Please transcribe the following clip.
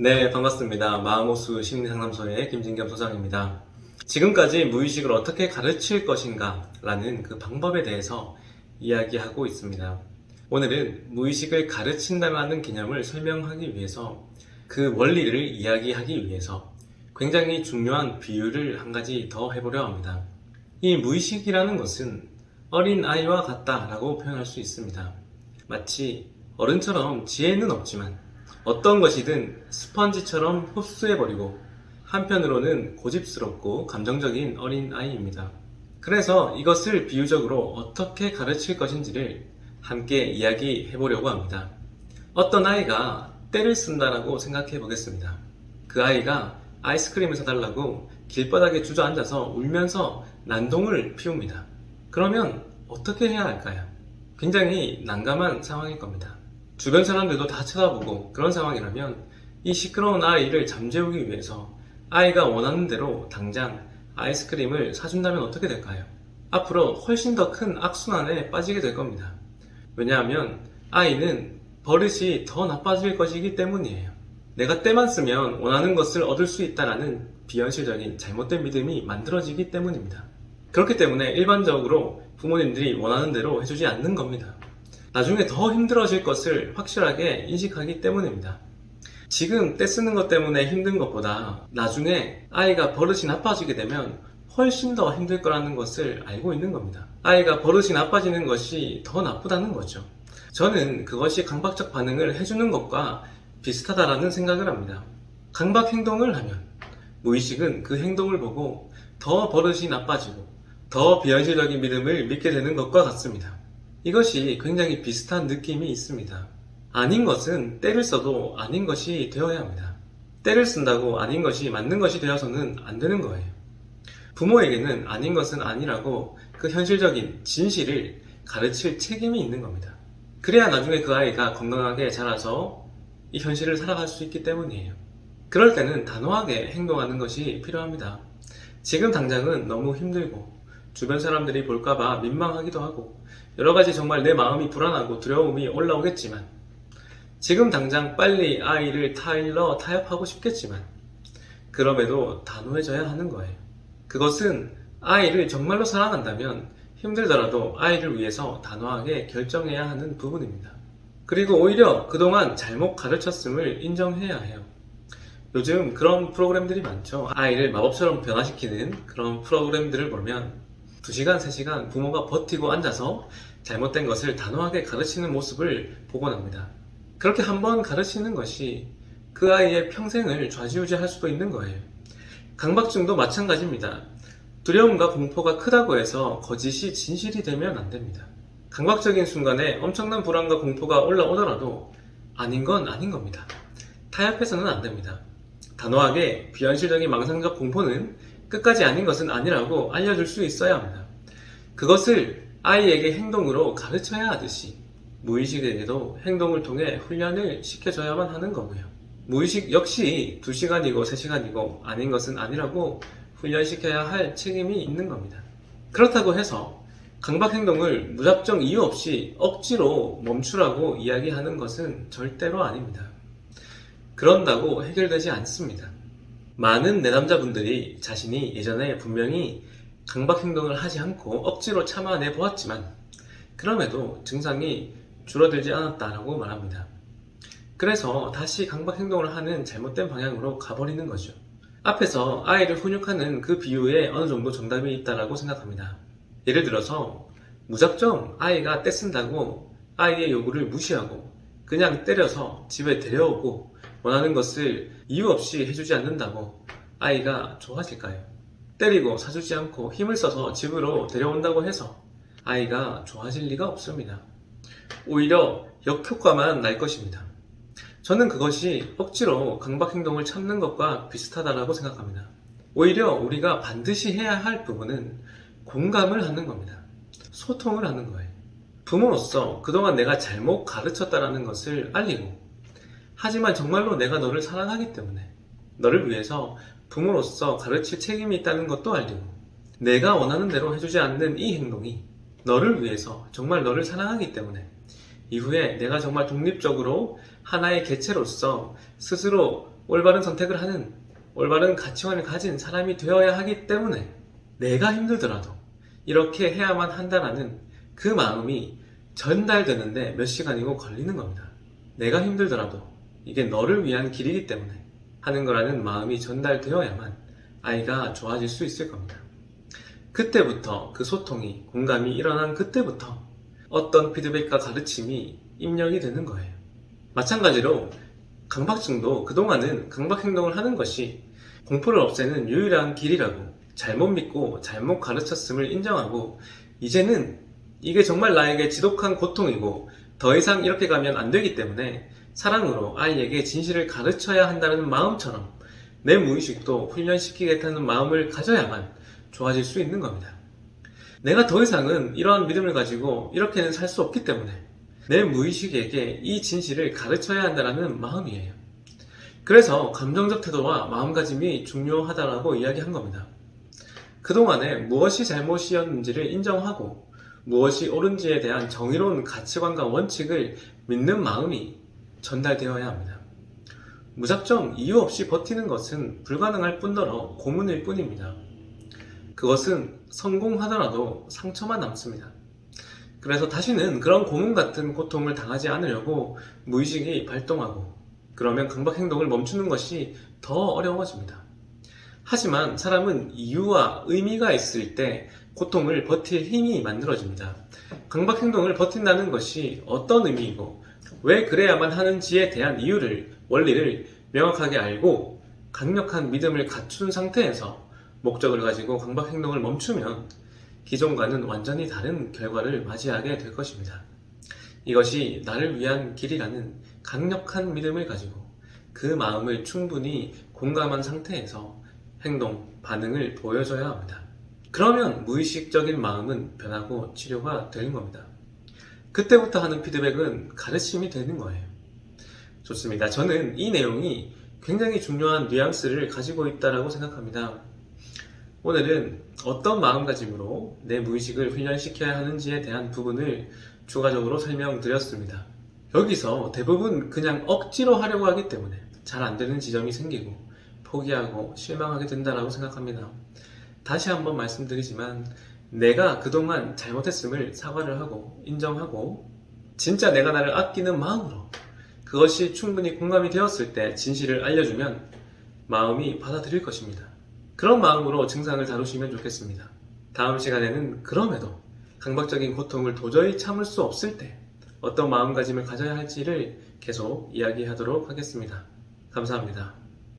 네, 반갑습니다. 마음호수 심리상담소의 김진겸 소장입니다. 지금까지 무의식을 어떻게 가르칠 것인가 라는 그 방법에 대해서 이야기하고 있습니다. 오늘은 무의식을 가르친다는 개념을 설명하기 위해서 그 원리를 이야기하기 위해서 굉장히 중요한 비유를 한 가지 더 해보려 합니다. 이 무의식이라는 것은 어린아이와 같다라고 표현할 수 있습니다. 마치 어른처럼 지혜는 없지만 어떤 것이든 스펀지처럼 흡수해버리고 한편으로는 고집스럽고 감정적인 어린아이입니다. 그래서 이것을 비유적으로 어떻게 가르칠 것인지를 함께 이야기해 보려고 합니다. 어떤 아이가 떼를 쓴다라고 생각해 보겠습니다. 그 아이가 아이스크림을 사달라고 길바닥에 주저앉아서 울면서 난동을 피웁니다. 그러면 어떻게 해야 할까요? 굉장히 난감한 상황일 겁니다. 주변 사람들도 다 쳐다보고 그런 상황이라면 이 시끄러운 아이를 잠재우기 위해서 아이가 원하는 대로 당장 아이스크림을 사준다면 어떻게 될까요? 앞으로 훨씬 더 큰 악순환에 빠지게 될 겁니다. 왜냐하면 아이는 버릇이 더 나빠질 것이기 때문이에요. 내가 때만 쓰면 원하는 것을 얻을 수 있다는 비현실적인 잘못된 믿음이 만들어지기 때문입니다. 그렇기 때문에 일반적으로 부모님들이 원하는 대로 해주지 않는 겁니다. 나중에 더 힘들어질 것을 확실하게 인식하기 때문입니다. 지금 떼쓰는 것 때문에 힘든 것보다 나중에 아이가 버릇이 나빠지게 되면 훨씬 더 힘들 거라는 것을 알고 있는 겁니다. 아이가 버릇이 나빠지는 것이 더 나쁘다는 거죠. 저는 그것이 강박적 반응을 해주는 것과 비슷하다라는 생각을 합니다. 강박 행동을 하면 무의식은 그 행동을 보고 더 버릇이 나빠지고 더 비현실적인 믿음을 믿게 되는 것과 같습니다. 이것이 굉장히 비슷한 느낌이 있습니다. 아닌 것은 때를 써도 아닌 것이 되어야 합니다. 때를 쓴다고 아닌 것이 맞는 것이 되어서는 안 되는 거예요. 부모에게는 아닌 것은 아니라고 그 현실적인 진실을 가르칠 책임이 있는 겁니다. 그래야 나중에 그 아이가 건강하게 자라서 이 현실을 살아갈 수 있기 때문이에요. 그럴 때는 단호하게 행동하는 것이 필요합니다. 지금 당장은 너무 힘들고 주변 사람들이 볼까봐 민망하기도 하고 여러가지 정말 내 마음이 불안하고 두려움이 올라오겠지만 지금 당장 빨리 아이를 타협하고 싶겠지만 그럼에도 단호해져야 하는 거예요. 그것은 아이를 정말로 사랑한다면 힘들더라도 아이를 위해서 단호하게 결정해야 하는 부분입니다. 그리고 오히려 그동안 잘못 가르쳤음을 인정해야 해요. 요즘 그런 프로그램들이 많죠. 아이를 마법처럼 변화시키는 그런 프로그램들을 보면 2시간, 3시간 부모가 버티고 앉아서 잘못된 것을 단호하게 가르치는 모습을 보곤 합니다. 그렇게 한번 가르치는 것이 그 아이의 평생을 좌지우지할 수도 있는 거예요. 강박증도 마찬가지입니다. 두려움과 공포가 크다고 해서 거짓이 진실이 되면 안 됩니다. 강박적인 순간에 엄청난 불안과 공포가 올라오더라도 아닌 건 아닌 겁니다. 타협해서는 안 됩니다. 단호하게 비현실적인 망상적 공포는 끝까지 아닌 것은 아니라고 알려줄 수 있어야 합니다. 그것을 아이에게 행동으로 가르쳐야 하듯이 무의식에게도 행동을 통해 훈련을 시켜줘야만 하는 거고요. 무의식 역시 2시간이고 3시간이고 아닌 것은 아니라고 훈련시켜야 할 책임이 있는 겁니다. 그렇다고 해서 강박 행동을 무작정 이유 없이 억지로 멈추라고 이야기하는 것은 절대로 아닙니다. 그런다고 해결되지 않습니다. 많은 내담자분들이 자신이 예전에 분명히 강박 행동을 하지 않고 억지로 참아내 보았지만 그럼에도 증상이 줄어들지 않았다라고 말합니다. 그래서 다시 강박 행동을 하는 잘못된 방향으로 가버리는 거죠. 앞에서 아이를 훈육하는 그 비유에 어느 정도 정답이 있다라고 생각합니다. 예를 들어서 무작정 아이가 떼쓴다고 아이의 요구를 무시하고 그냥 때려서 집에 데려오고 원하는 것을 이유 없이 해주지 않는다고 아이가 좋아질까요? 때리고 사주지 않고 힘을 써서 집으로 데려온다고 해서 아이가 좋아질 리가 없습니다. 오히려 역효과만 날 것입니다. 저는 그것이 억지로 강박 행동을 참는 것과 비슷하다고 생각합니다. 오히려 우리가 반드시 해야 할 부분은 공감을 하는 겁니다. 소통을 하는 거예요. 부모로서 그동안 내가 잘못 가르쳤다는 것을 알리고 하지만 정말로 내가 너를 사랑하기 때문에 너를 위해서 부모로서 가르칠 책임이 있다는 것도 알리고 내가 원하는 대로 해주지 않는 이 행동이 너를 위해서 정말 너를 사랑하기 때문에 이후에 내가 정말 독립적으로 하나의 개체로서 스스로 올바른 선택을 하는 올바른 가치관을 가진 사람이 되어야 하기 때문에 내가 힘들더라도 이렇게 해야만 한다라는 그 마음이 전달되는데 몇 시간이고 걸리는 겁니다. 내가 힘들더라도 이게 너를 위한 길이기 때문에 하는 거라는 마음이 전달되어야만 아이가 좋아질 수 있을 겁니다. 그때부터 그 소통이, 공감이 일어난 그때부터 어떤 피드백과 가르침이 입력이 되는 거예요. 마찬가지로 강박증도 그동안은 강박 행동을 하는 것이 공포를 없애는 유일한 길이라고 잘못 믿고 잘못 가르쳤음을 인정하고 이제는 이게 정말 나에게 지독한 고통이고 더 이상 이렇게 가면 안 되기 때문에 사랑으로 아이에게 진실을 가르쳐야 한다는 마음처럼 내 무의식도 훈련시키겠다는 마음을 가져야만 좋아질 수 있는 겁니다. 내가 더 이상은 이러한 믿음을 가지고 이렇게는 살 수 없기 때문에 내 무의식에게 이 진실을 가르쳐야 한다는 마음이에요. 그래서 감정적 태도와 마음가짐이 중요하다고 이야기한 겁니다. 그동안에 무엇이 잘못이었는지를 인정하고 무엇이 옳은지에 대한 정의로운 가치관과 원칙을 믿는 마음이 전달되어야 합니다. 무작정 이유 없이 버티는 것은 불가능할 뿐더러 고문일 뿐입니다. 그것은 성공하더라도 상처만 남습니다. 그래서 다시는 그런 고문 같은 고통을 당하지 않으려고 무의식이 발동하고 그러면 강박 행동을 멈추는 것이 더 어려워집니다. 하지만 사람은 이유와 의미가 있을 때 고통을 버틸 힘이 만들어집니다. 강박 행동을 버틴다는 것이 어떤 의미이고 왜 그래야만 하는지에 대한 이유를, 원리를 명확하게 알고 강력한 믿음을 갖춘 상태에서 목적을 가지고 강박 행동을 멈추면 기존과는 완전히 다른 결과를 맞이하게 될 것입니다. 이것이 나를 위한 길이라는 강력한 믿음을 가지고 그 마음을 충분히 공감한 상태에서 행동, 반응을 보여줘야 합니다. 그러면 무의식적인 마음은 변하고 치료가 되는 겁니다. 그때부터 하는 피드백은 가르침이 되는 거예요. 좋습니다. 저는 이 내용이 굉장히 중요한 뉘앙스를 가지고 있다고 생각합니다. 오늘은 어떤 마음가짐으로 내 무의식을 훈련시켜야 하는지에 대한 부분을 추가적으로 설명드렸습니다. 여기서 대부분 그냥 억지로 하려고 하기 때문에 잘 안 되는 지점이 생기고 포기하고 실망하게 된다고 생각합니다. 다시 한번 말씀드리지만 내가 그동안 잘못했음을 사과를 하고 인정하고 진짜 내가 나를 아끼는 마음으로 그것이 충분히 공감이 되었을 때 진실을 알려주면 마음이 받아들일 것입니다. 그런 마음으로 증상을 다루시면 좋겠습니다. 다음 시간에는 그럼에도 강박적인 고통을 도저히 참을 수 없을 때 어떤 마음가짐을 가져야 할지를 계속 이야기하도록 하겠습니다. 감사합니다.